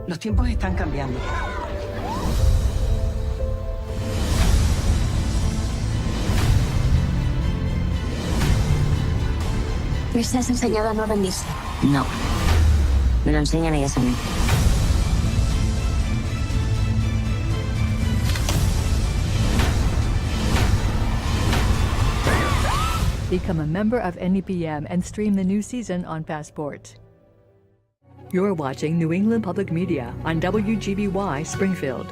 Los tiempos están cambiando. ¿Les has enseñado a no rendirse? No. Me lo enseñan ellas a mí. Become a member of NEPM and stream the new season on Passport. You're watching New England Public Media on WGBY Springfield.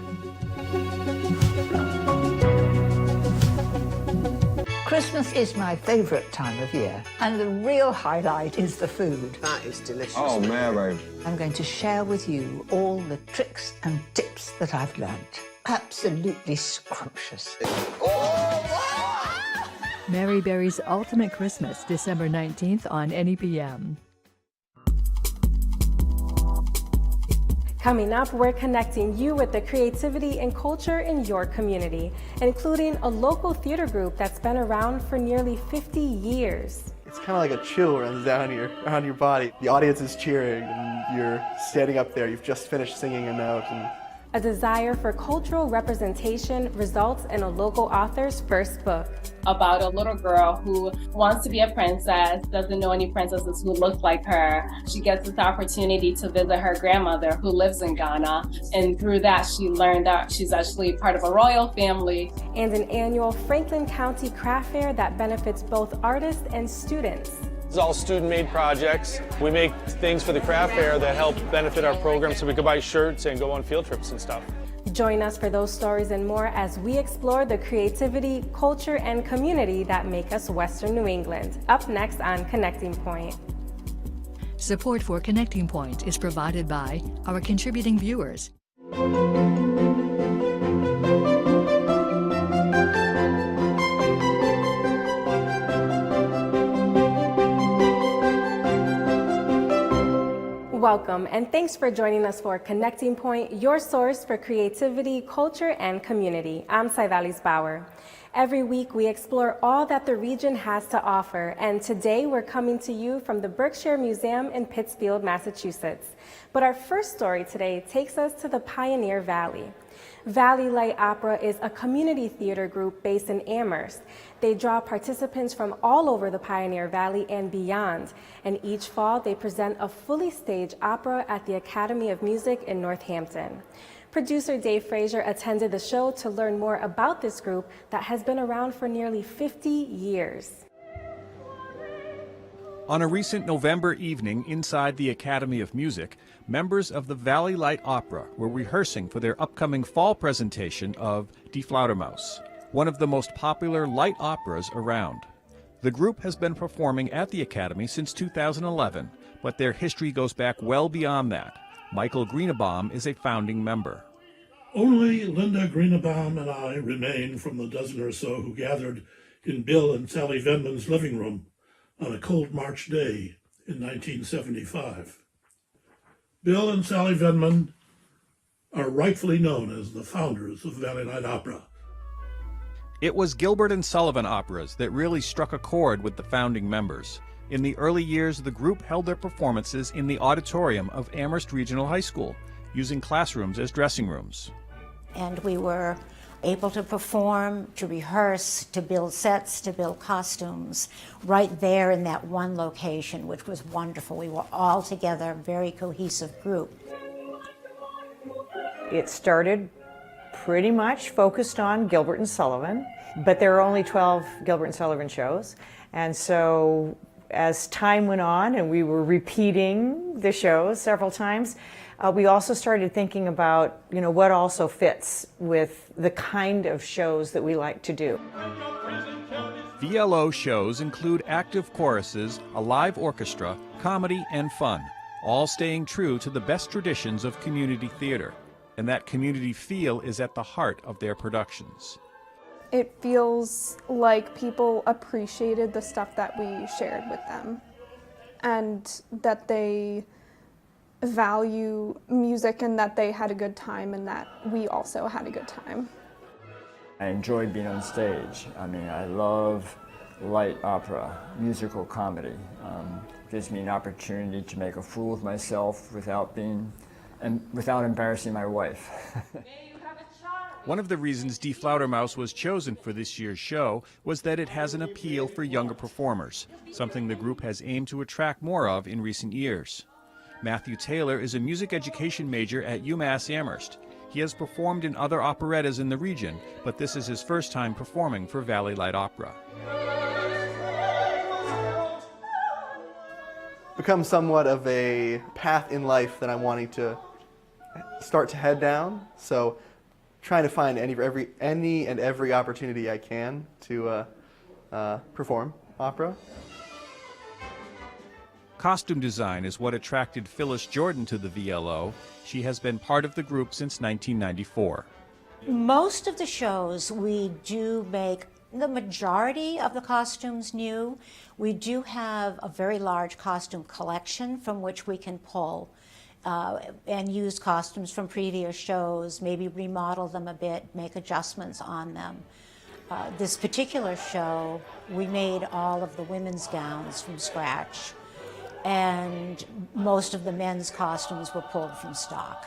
Christmas is my favorite time of year, and the real highlight is the food. That is delicious. Oh, Mary. I'm going to share with you all the tricks and tips that I've learned. Absolutely scrumptious. Mary Berry's Ultimate Christmas, December 19th on NEPM. Coming up, we're connecting you with the creativity and culture in your community, including a local theater group that's been around for nearly 50 years. It's kind of like a chill runs down your body. The audience is cheering and you're standing up there. You've just finished singing a note. A desire for cultural representation results in a local author's first book. About a little girl who wants to be a princess, doesn't know any princesses who look like her. She gets this opportunity to visit her grandmother who lives in Ghana. And through that, she learned that she's actually part of a royal family. And an annual Franklin County Craft Fair that benefits both artists and students. It's all student-made projects. We make things for the craft fair that help benefit our program so we can buy shirts and go on field trips and stuff. Join us for those stories and more as we explore the creativity, culture, and community that make us Western New England. Up next on Connecting Point. Support for Connecting Point is provided by our contributing viewers. Welcome, and thanks for joining us for Connecting Point, your source for creativity, culture, and community. I'm Saivalis Bauer. Every week, we explore all that the region has to offer, and today we're coming to you from the Berkshire Museum in Pittsfield, Massachusetts. But our first story today takes us to the Pioneer Valley. Valley Light Opera is a community theater group based in Amherst. They draw participants from all over the Pioneer Valley and beyond, and each fall they present a fully staged opera at the Academy of Music in Northampton. Producer Dave Frazier attended the show to learn more about this group that has been around for nearly 50 years. On a recent November evening inside the Academy of Music, members of the Valley Light Opera were rehearsing for their upcoming fall presentation of Die Flaudermaus, one of the most popular light operas around. The group has been performing at the Academy since 2011, but their history goes back well beyond that. Michael Greenebaum is a founding member. Only Linda Greenebaum and I remain from the dozen or so who gathered in Bill and Sally Venman's living room on a cold March day in 1975. Bill and Sally Venman are rightfully known as the founders of Valley Light Opera. It was Gilbert and Sullivan operas that really struck a chord with the founding members. In the early years, the group held their performances in the auditorium of Amherst Regional High School, using classrooms as dressing rooms. And we were able to perform, to rehearse, to build sets, to build costumes right there in that one location, which was wonderful. We were all together, a very cohesive group. It started pretty much focused on Gilbert and Sullivan, but there are only 12 Gilbert and Sullivan shows. And so as time went on and we were repeating the shows several times, we also started thinking about, what also fits with the kind of shows that we like to do. VLO shows include active choruses, a live orchestra, comedy, and fun, all staying true to the best traditions of community theater. And that community feel is at the heart of their productions. It feels like people appreciated the stuff that we shared with them, and that they value music and that they had a good time and that we also had a good time. I enjoy being on stage. I love light opera, musical comedy. Gives me an opportunity to make a fool of myself without being and without embarrassing my wife. One of the reasons Die Flaudermaus was chosen for this year's show was that it has an appeal for younger performers, something the group has aimed to attract more of in recent years. Matthew Taylor is a music education major at UMass Amherst. He has performed in other operettas in the region, but this is his first time performing for Valley Light Opera. Become somewhat of a path in life that I'm wanting to start to head down. So trying to find any and every opportunity I can to perform opera. Costume design is what attracted Phyllis Jordan to the VLO. She has been part of the group since 1994. Most of the shows we do make the majority of the costumes new. We do have a very large costume collection from which we can pull and use costumes from previous shows, maybe remodel them a bit, make adjustments on them. This particular show, we made all of the women's gowns from scratch, and most of the men's costumes were pulled from stock.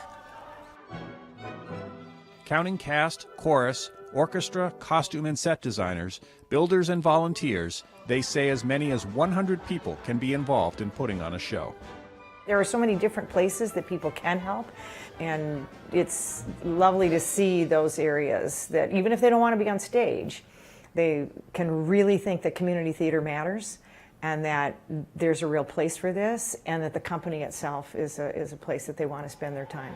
Counting cast, chorus, orchestra, costume and set designers, builders and volunteers, they say as many as 100 people can be involved in putting on a show. There are so many different places that people can help, and it's lovely to see those areas that even if they don't want to be on stage, they can really think that community theater matters and that there's a real place for this, and that the company itself is a place that they want to spend their time.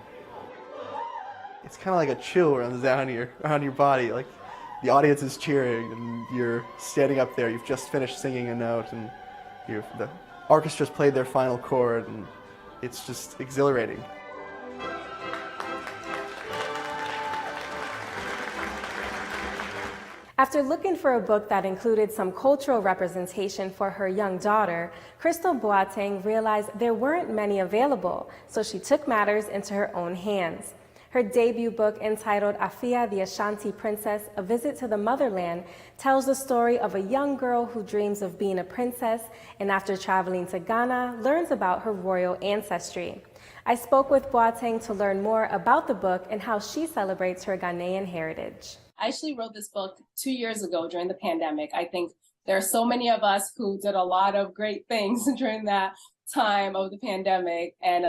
It's kind of like a chill runs down your body. Like the audience is cheering, and you're standing up there. You've just finished singing a note, and the orchestra's played their final chord, and it's just exhilarating. After looking for a book that included some cultural representation for her young daughter, Crystal Boateng realized there weren't many available, so she took matters into her own hands. Her debut book, entitled Afia the Ashanti Princess, A Visit to the Motherland, tells the story of a young girl who dreams of being a princess and after traveling to Ghana, learns about her royal ancestry. I spoke with Boateng to learn more about the book and how she celebrates her Ghanaian heritage. I actually wrote this book 2 years ago during the pandemic. I think there are so many of us who did a lot of great things during that time of the pandemic, and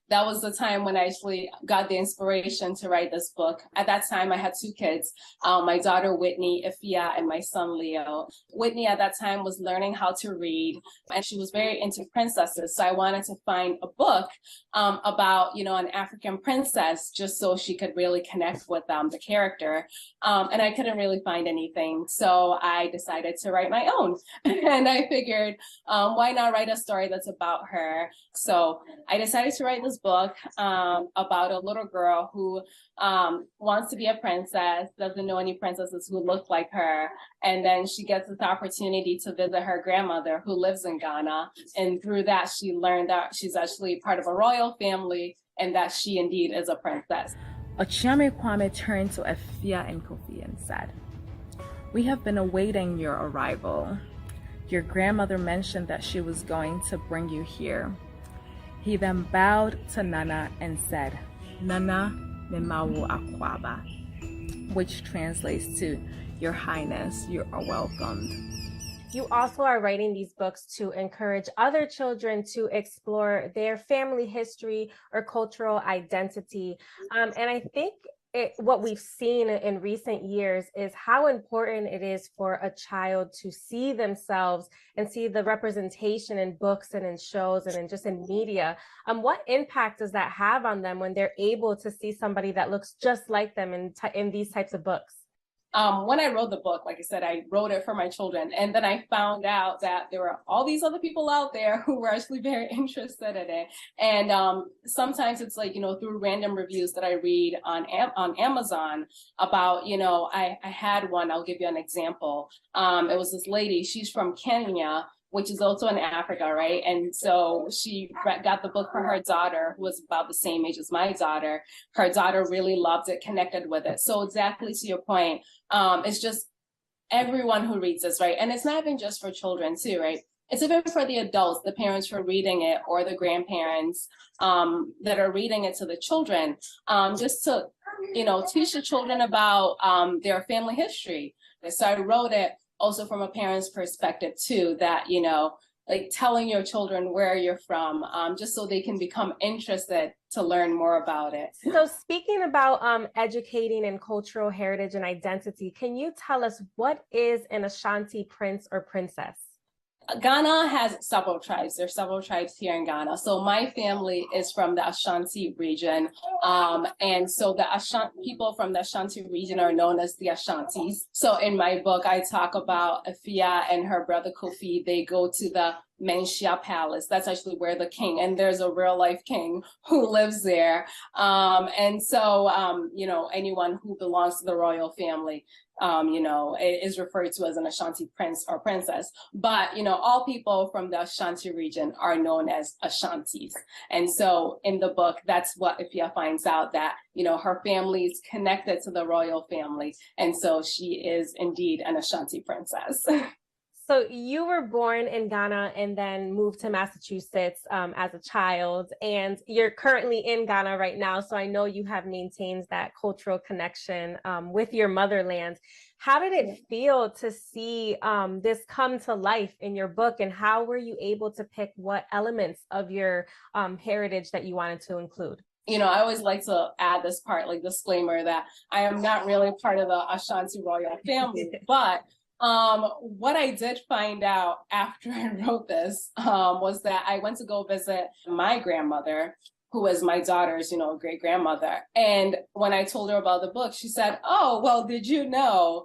that was the time when I actually got the inspiration to write this book. At that time I had 2 kids, my daughter Whitney, Ifia, and my son Leo. Whitney at that time was learning how to read, and she was very into princesses, so I wanted to find a book about an African princess, just so she could really connect with the character, and I couldn't really find anything, so I decided to write my own. And I figured, why not write a story that's about her? So I decided to write this book about a little girl who wants to be a princess, doesn't know any princesses who look like her, and then she gets this opportunity to visit her grandmother who lives in Ghana, and through that she learned that she's actually part of a royal family and that she indeed is a princess. Okyeame Kwame turned to Afia and Kofi and said, "We have been awaiting your arrival. Your grandmother mentioned that she was going to bring you here." He then bowed to Nana and said, "Nana Memawo Akwaba," which translates to, "Your Highness, you are welcomed." You also are writing these books to encourage other children to explore their family history or cultural identity. And I think what we've seen in recent years is how important it is for a child to see themselves and see the representation in books and in shows and just in media. What impact does that have on them when they're able to see somebody that looks just like them in these types of books? When I wrote the book, like I said, I wrote it for my children. And then I found out that there were all these other people out there who were actually very interested in it. And sometimes it's like, through random reviews that I read on Amazon about, I had one, I'll give you an example. It was this lady, she's from Kenya, which is also in Africa, right? And so she got the book for her daughter, who was about the same age as my daughter. Her daughter really loved it, connected with it. So exactly to your point, it's just everyone who reads this, right? And it's not even just for children too, right? it's even for the adults, the parents who are reading it or the grandparents that are reading it to the children, just to, teach the children about their family history. So I wrote it also from a parent's perspective too, that, like telling your children where you're from, just so they can become interested to learn more about it. So speaking about educating in cultural heritage and identity, can you tell us what is an Ashanti prince or princess? Ghana has several tribes. There's several tribes here in Ghana. So my family is from the Ashanti region. And so the people from the Ashanti region are known as the Ashantis. So in my book, I talk about Afia and her brother Kofi. They go to the Menchia Palace. That's actually where the king, and there's a real life king who lives there. And so, anyone who belongs to the royal family, is referred to as an Ashanti prince or princess. But, all people from the Ashanti region are known as Ashantis. And so in the book, that's what Afia finds out, that, her family is connected to the royal family. And so she is indeed an Ashanti princess. So you were born in Ghana and then moved to Massachusetts as a child, and you're currently in Ghana right now. So I know you have maintained that cultural connection with your motherland. How did it feel to see this come to life in your book, and how were you able to pick what elements of your heritage that you wanted to include? I always like to add this part, like disclaimer, that I am not really part of the Ashanti royal family, but what I did find out after I wrote this was that I went to go visit my grandmother, who was my daughter's, great grandmother. And when I told her about the book, she said, "Oh, well, did you know?"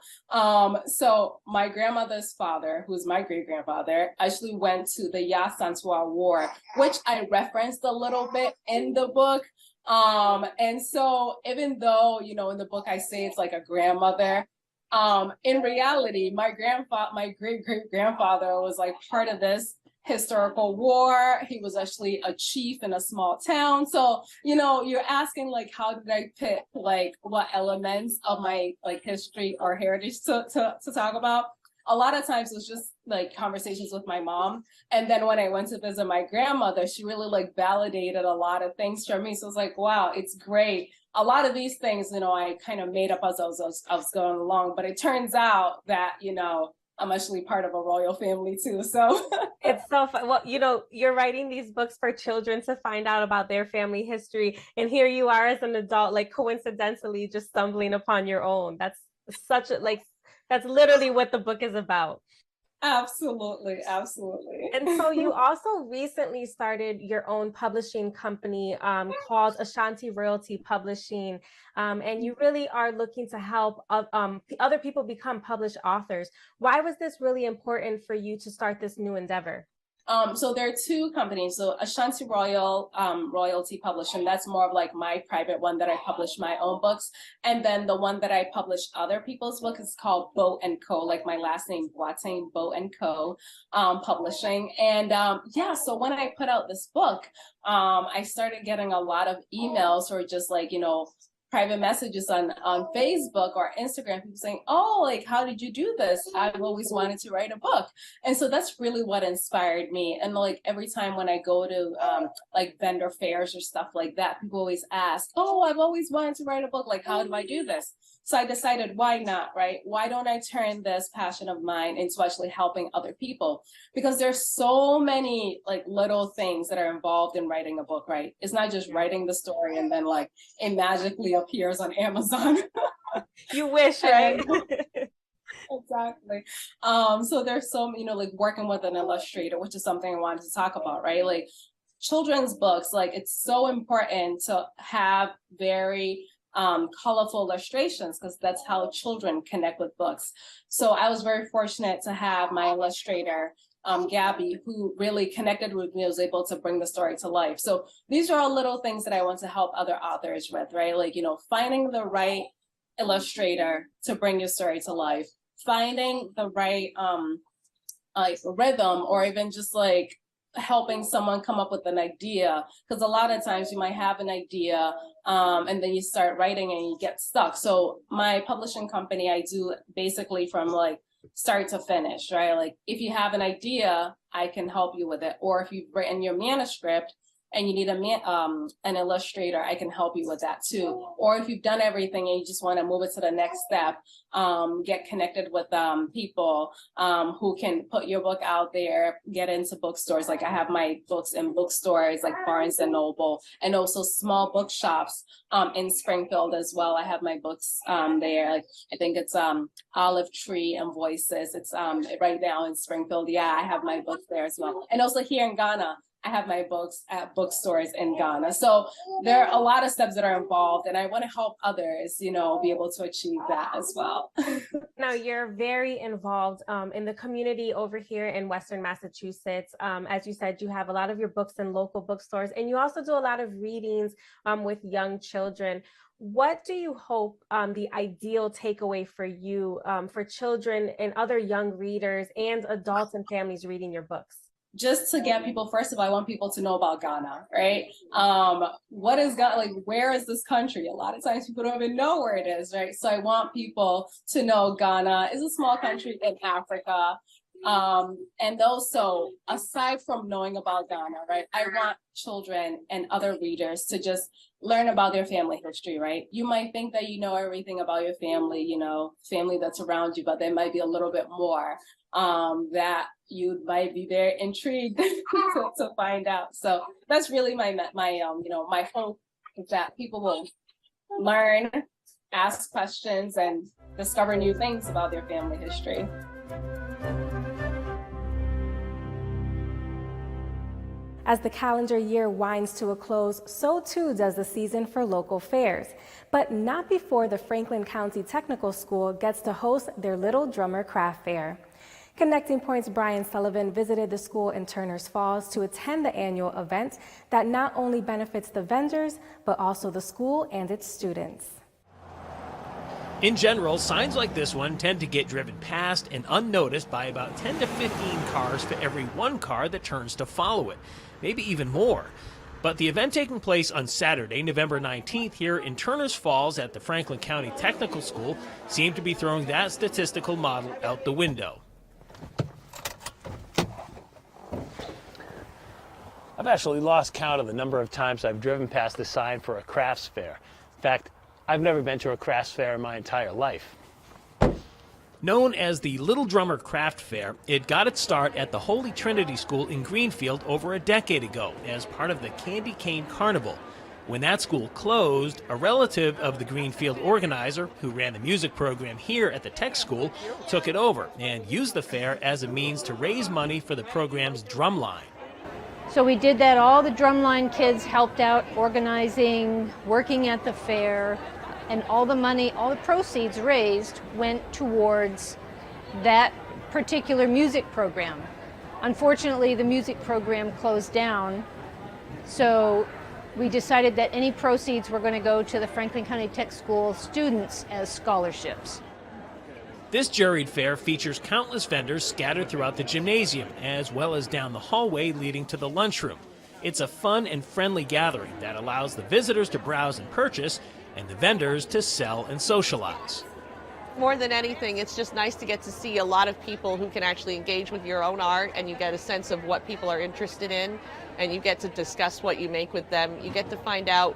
So my grandmother's father, who's my great grandfather, actually went to the Yasantua War, which I referenced a little bit in the book. And so even though, in the book I say it's like a grandmother, in reality, my great-great-grandfather was like part of this historical war. He was actually a chief in a small town. So, you're asking like, how did I pick like what elements of my like history or heritage to talk about? A lot of times it was just like conversations with my mom. And then when I went to visit my grandmother, she really like validated a lot of things for me. So it's like, wow, it's great. A lot of these things, I kind of made up as I was going along, but it turns out that, I'm actually part of a royal family too. So it's so fun. Well, you're writing these books for children to find out about their family history. And here you are as an adult, like coincidentally just stumbling upon your own. That's that's literally what the book is about. Absolutely, absolutely. And so you also recently started your own publishing company called Ashanti Royalty Publishing, and you really are looking to help other people become published authors. Why was this really important for you to start this new endeavor? So there are two companies. So Ashanti Royalty Publishing, that's more of like my private one that I publish my own books. And then the one that I publish other people's books is called Boat & Co, like my last name, Boateng, Boat & Co Publishing. And so when I put out this book, I started getting a lot of emails or just like, private messages on Facebook or Instagram, people saying, "Oh, like, how did you do this? I've always wanted to write a book." And so that's really what inspired me. And like every time when I go to like vendor fairs or stuff like that, people always ask, "Oh, I've always wanted to write a book. Like, how do I do this?" So I decided, why not, right? Why don't I turn this passion of mine into actually helping other people? Because there's so many like little things that are involved in writing a book, right? It's not just writing the story and then like it magically appears on Amazon. You wish, right? Exactly. So there's so, like working with an illustrator, which is something I wanted to talk about, right? Like children's books, like it's so important to have very colorful illustrations because that's how children connect with books. So I was very fortunate to have my illustrator, Gabby, who really connected with me, was able to bring the story to life. So these are all little things that I want to help other authors with, right? Like, finding the right illustrator to bring your story to life, finding the right like rhythm, or even just like helping someone come up with an idea, because a lot of times you might have an idea and then you start writing and you get stuck. So my publishing company, I do basically from like start to finish, right? Like if you have an idea, I can help you with it. Or if you've written your manuscript and you need an illustrator, I can help you with that too. Or if you've done everything and you just want to move it to the next step, get connected with people who can put your book out there, get into bookstores. Like I have my books in bookstores like Barnes and Noble, and also small bookshops in Springfield as well. I have my books there. Like I think it's Olive Tree and Voices. It's right now in Springfield. Yeah, I have my books there as well. And also here in Ghana, I have my books at bookstores in Ghana. So there are a lot of steps that are involved, and I want to help others, be able to achieve that as well. Now, you're very involved in the community over here in Western Massachusetts. As you said, you have a lot of your books in local bookstores, and you also do a lot of readings with young children. What do you hope the ideal takeaway for you, for children and other young readers and adults and families reading your books? Just to get people, first of all, I want people to know about Ghana, right? What is Ghana, like, where is this country? A lot of times people don't even know where it is, right? So I want people to know Ghana is a small country in Africa. And also, aside from knowing about Ghana, right, I want children and other readers to just learn about their family history, right? You might think that you know everything about your family, family that's around you, but there might be a little bit more that you might be very intrigued to find out. So that's really my hope is that people will learn, ask questions, and discover new things about their family history. As the calendar year winds to a close, so too does the season for local fairs, but not before the Franklin County Technical School gets to host their Little Drummer Craft Fair. Connecting Point's Brian Sullivan visited the school in Turners Falls to attend the annual event that not only benefits the vendors, but also the school and its students. In general, signs like this one tend to get driven past and unnoticed by about 10 to 15 cars for every one car that turns to follow it, maybe even more. But the event taking place on Saturday, November 19th, here in Turners Falls at the Franklin County Technical School seemed to be throwing that statistical model out the window. I've actually lost count of the number of times I've driven past the sign for a crafts fair. In fact, I've never been to a crafts fair in my entire life. Known as the Little Drummer Craft Fair, it got its start at the Holy Trinity School in Greenfield over a decade ago as part of the Candy Cane Carnival. When that school closed, a relative of the Greenfield organizer, who ran the music program here at the tech school, took it over and used the fair as a means to raise money for the program's drumline. So we did that. All the drumline kids helped out organizing, working at the fair, and all the money, all the proceeds raised went towards that particular music program. Unfortunately, the music program closed down, so we decided that any proceeds were going to go to the Franklin County Tech School students as scholarships. This juried fair features countless vendors scattered throughout the gymnasium, as well as down the hallway leading to the lunchroom. It's a fun and friendly gathering that allows the visitors to browse and purchase, and the vendors to sell and socialize. More than anything, it's just nice to get to see a lot of people who can actually engage with your own art, and you get a sense of what people are interested in, and you get to discuss what you make with them. You get to find out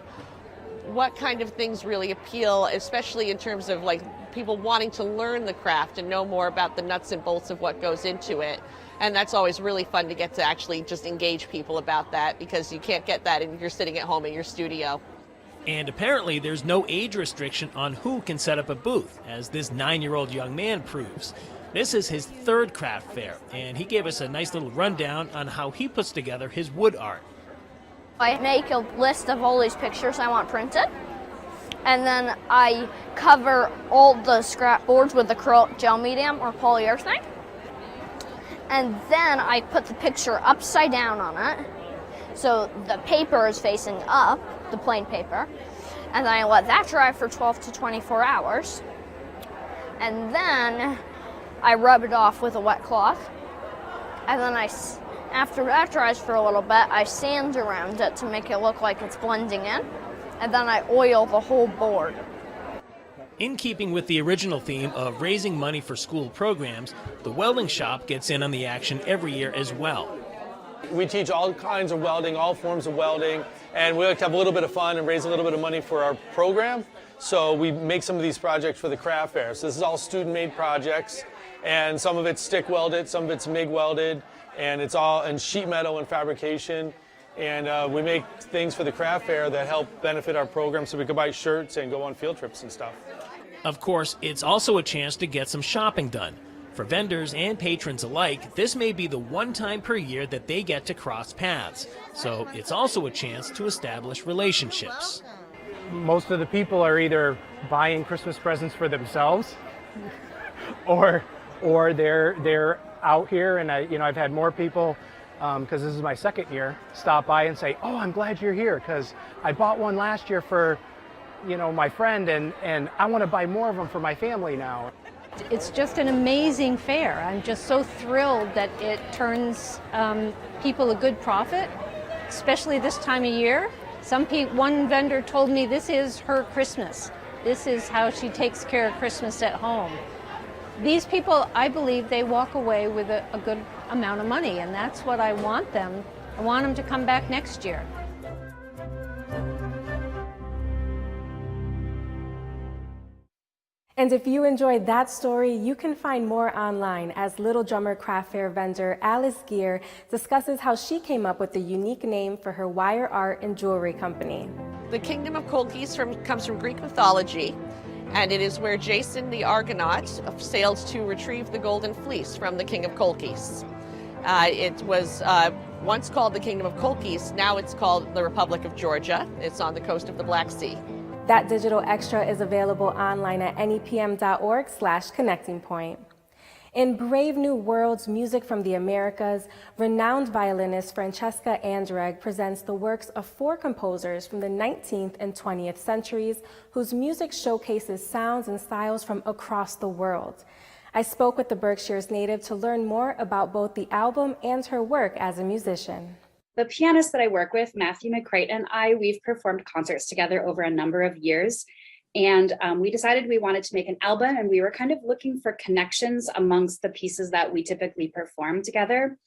what kind of things really appeal, especially in terms of like people wanting to learn the craft and know more about the nuts and bolts of what goes into it. And that's always really fun to get to actually just engage people about that, because you can't get that if you're sitting at home in your studio. And apparently there's no age restriction on who can set up a booth, as this 9-year-old young man proves. This is his third craft fair, and he gave us a nice little rundown on how he puts together his wood art. I make a list of all these pictures I want printed, and then I cover all the scrap boards with acrylic gel medium or polyurethane, and then I put the picture upside down on it, so the paper is facing up, the plain paper, and then I let that dry for 12 to 24 hours, and then I rub it off with a wet cloth, and then after that dries for a little bit, I sand around it to make it look like it's blending in, and then I oil the whole board. In keeping with the original theme of raising money for school programs, the welding shop gets in on the action every year as well. We teach all kinds of welding, all forms of welding, and we like to have a little bit of fun and raise a little bit of money for our program. So we make some of these projects for the craft fair. So this is all student-made projects, and some of it's stick welded, some of it's MIG welded, and it's all in sheet metal and fabrication. And we make things for the craft fair that help benefit our program so we can buy shirts and go on field trips and stuff. Of course, it's also a chance to get some shopping done. For vendors and patrons alike, this may be the one time per year that they get to cross paths. So it's also a chance to establish relationships. Most of the people are either buying Christmas presents for themselves or they're out here, and I've had more people, because this is my second year, stop by and say, "Oh, I'm glad you're here because I bought one last year for my friend, and I want to buy more of them for my family now." It's just an amazing fair. I'm just so thrilled that it turns people a good profit, especially this time of year. One vendor told me this is her Christmas. This is how she takes care of Christmas at home. These people, I believe, they walk away with a good amount of money, and that's what I want them. I want them to come back next year. And if you enjoyed that story, you can find more online as Little Drummer Craft Fair vendor Alice Gear discusses how she came up with the unique name for her wire art and jewelry company. The Kingdom of Colchis comes from Greek mythology, and it is where Jason the Argonaut sailed to retrieve the Golden Fleece from the King of Colchis. It was once called the Kingdom of Colchis, now it's called the Republic of Georgia. It's on the coast of the Black Sea. That digital extra is available online at nepm.org/connectingpoint. In Brave New Worlds, Music from the Americas, renowned violinist Francesca Andreg presents the works of 4 composers from the 19th and 20th centuries whose music showcases sounds and styles from across the world. I spoke with the Berkshires native to learn more about both the album and her work as a musician. The pianist that I work with, Matthew McCreight, and we've performed concerts together over a number of years. And we decided we wanted to make an album, and we were kind of looking for connections amongst the pieces that we typically perform together.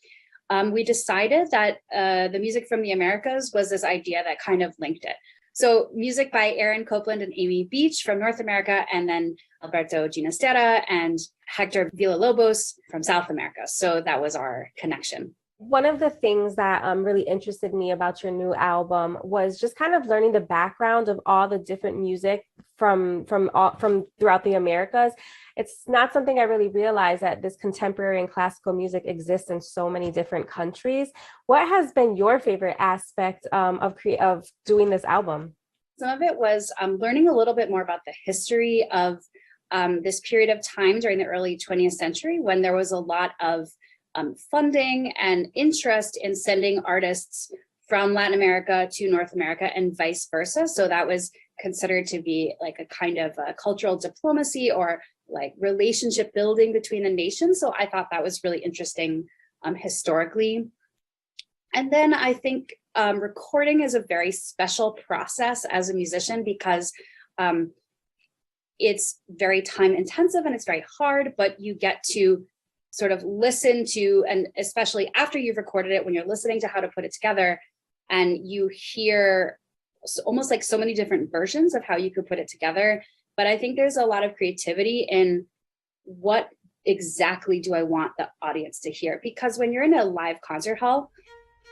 We decided that the Music from the Americas was this idea that kind of linked it. So music by Aaron Copland and Amy Beach from North America, and then Alberto Ginastera and Hector Villalobos from South America. So that was our connection. One of the things that really interested me about your new album was just kind of learning the background of all the different music from throughout the Americas. It's not something I really realized, that this contemporary and classical music exists in so many different countries. What has been your favorite aspect of doing this album? Some of it was learning a little bit more about the history of this period of time during the early 20th century, when there was a lot of funding and interest in sending artists from Latin America to North America and vice versa. So that was considered to be like a kind of a cultural diplomacy or like relationship building between the nations. So I thought that was really interesting historically. And then I think recording is a very special process as a musician, because it's very time intensive and it's very hard, but you get to sort of listen to, and especially after you've recorded it, when you're listening to how to put it together, and you hear almost like so many different versions of how you could put it together. But I think there's a lot of creativity in what exactly do I want the audience to hear? Because when you're in a live concert hall,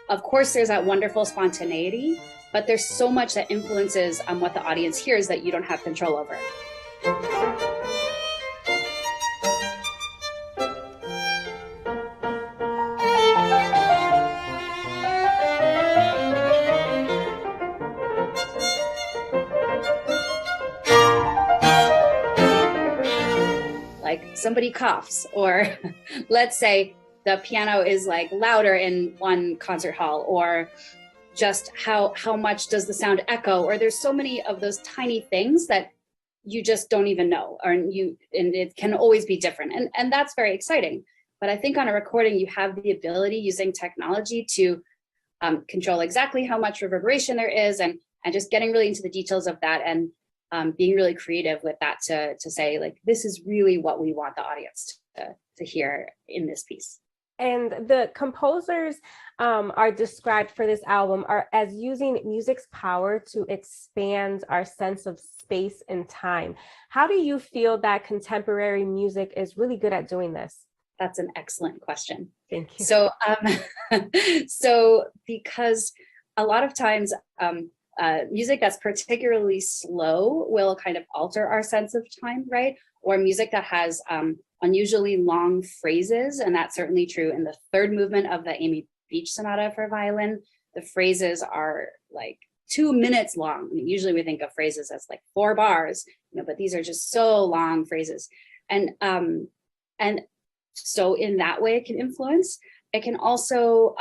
of course, there's that wonderful spontaneity, but there's so much that influences what the audience hears that you don't have control over. Like somebody coughs, or let's say the piano is like louder in one concert hall, or just how much does the sound echo, or there's so many of those tiny things that you just don't even know, and it can always be different, and that's very exciting. But I think on a recording you have the ability, using technology, to control exactly how much reverberation there is, and just getting really into the details of that, and being really creative with that to say, like, this is really what we want the audience to hear in this piece. And the composers are described for this album are as using music's power to expand our sense of space and time. How do you feel that contemporary music is really good at doing this? That's an excellent question. Thank you. So, so because a lot of times music that's particularly slow will kind of alter our sense of time, right? Or music that has unusually long phrases, and that's certainly true in the third movement of the Amy Beach Sonata for violin. The phrases are like 2 minutes long. I mean, usually we think of phrases as like 4 bars, but these are just so long phrases. And so in that way it can influence. It can also,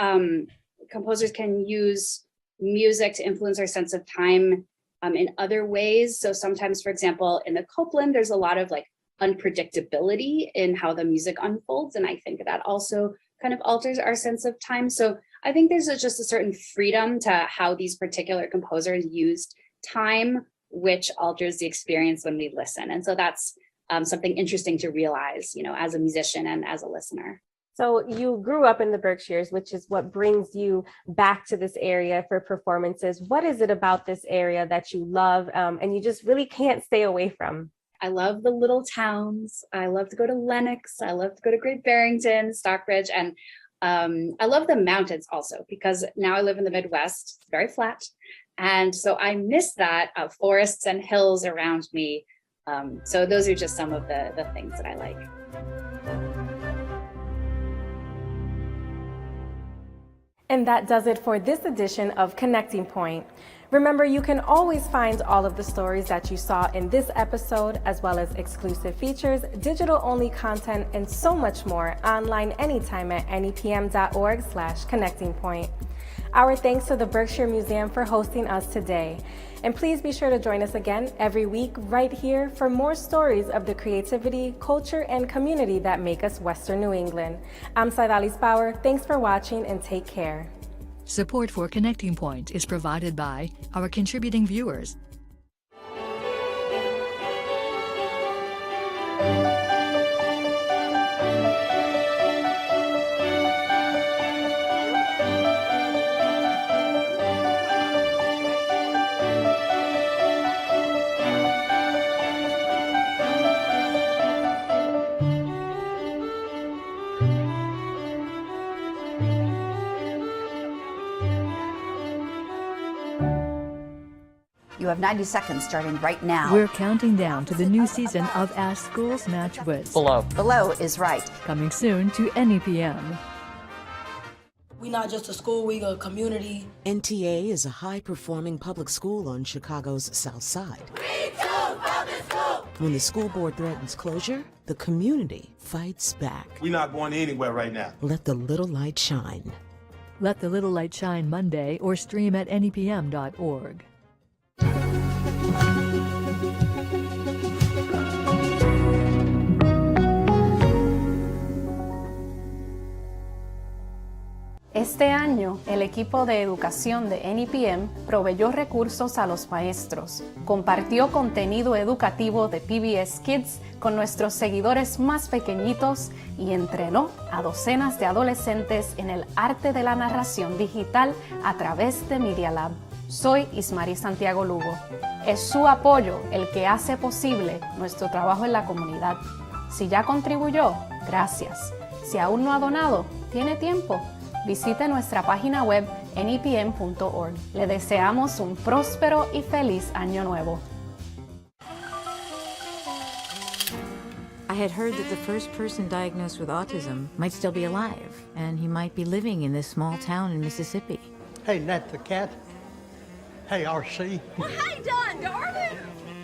composers can use music to influence our sense of time in other ways. So sometimes, for example, in the Copland, there's a lot of like unpredictability in how the music unfolds. And I think that also kind of alters our sense of time. So I think there's just a certain freedom to how these particular composers used time, which alters the experience when we listen. And so that's something interesting to realize, as a musician and as a listener. So you grew up in the Berkshires, which is what brings you back to this area for performances. What is it about this area that you love and you just really can't stay away from? I love the little towns. I love to go to Lenox. I love to go to Great Barrington, Stockbridge. And I love the mountains also, because now I live in the Midwest, very flat. And so I miss that, forests and hills around me. So those are just some of the things that I like. And that does it for this edition of Connecting Point. Remember, you can always find all of the stories that you saw in this episode, as well as exclusive features, digital-only content, and so much more online anytime at nepm.org/connectingpoint. Our thanks to the Berkshire Museum for hosting us today. And please be sure to join us again every week right here for more stories of the creativity, culture, and community that make us Western New England. I'm Saidalis Bauer. Thanks for watching and take care. Support for Connecting Point is provided by our contributing viewers. You have 90 seconds starting right now. We're counting down to the new season of As Schools Match Wits. Below. Below is right. Coming soon to NEPM. We're not just a school, we're a community. NTA is a high-performing public school on Chicago's South Side. We choose public school! When the school board threatens closure, the community fights back. We're not going anywhere right now. Let the little light shine. Let the little light shine Monday or stream at nepm.org. Este año, el equipo de educación de NEPM proveyó recursos a los maestros, compartió contenido educativo de PBS Kids con nuestros seguidores más pequeñitos y entrenó a docenas de adolescentes en el arte de la narración digital a través de Media Lab. Soy Ismarí Santiago Lugo. Es su apoyo el que hace posible nuestro trabajo en la comunidad. Si ya contribuyó, gracias. Si aún no ha donado, tiene tiempo. Visite nuestra página web nepm.org. Le deseamos un próspero y feliz año nuevo. I had heard that the first person diagnosed with autism might still be alive, and he might be living in this small town in Mississippi. Hey, Nat the cat. Hey, RC. Well, hi, Don, darling.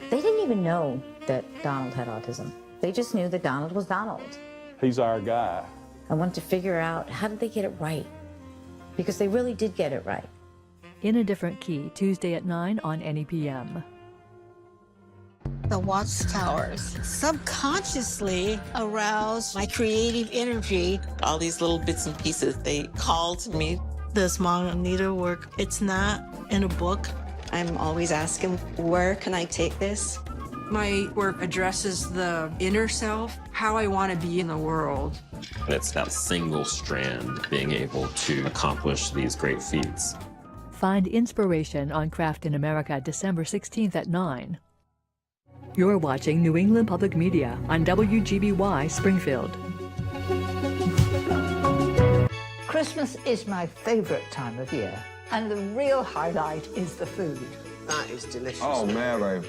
They didn't even know that Donald had autism. They just knew that Donald was Donald. He's our guy. I wanted to figure out, how did they get it right? Because they really did get it right. In a Different Key, Tuesday at 9 on NEPM. The Watchtowers subconsciously arouse my creative energy. All these little bits and pieces, they call to me. This manga needlework, it's not in a book. I'm always asking, where can I take this? My work addresses the inner self, how I want to be in the world. It's that single strand being able to accomplish these great feats. Find inspiration on Craft in America December 16th at 9. You're watching New England Public Media on WGBY Springfield. Christmas is my favorite time of year, and the real highlight is the food. That is delicious. Oh, Mary.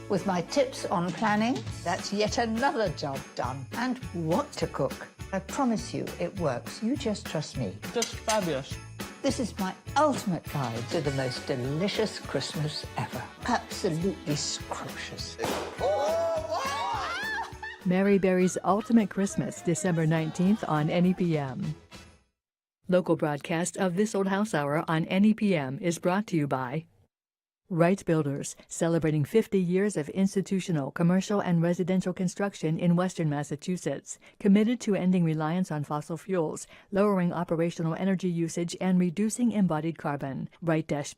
With my tips on planning, that's yet another job done. And what to cook. I promise you it works. You just trust me. Just fabulous. This is my ultimate guide to the most delicious Christmas ever. Absolutely scrumptious. Mary Berry's Ultimate Christmas, December 19th on NEPM. Local broadcast of This Old House Hour on NEPM is brought to you by Wright Builders, celebrating 50 years of institutional, commercial, and residential construction in Western Massachusetts, committed to ending reliance on fossil fuels, lowering operational energy usage, and reducing embodied carbon. Wright-Builders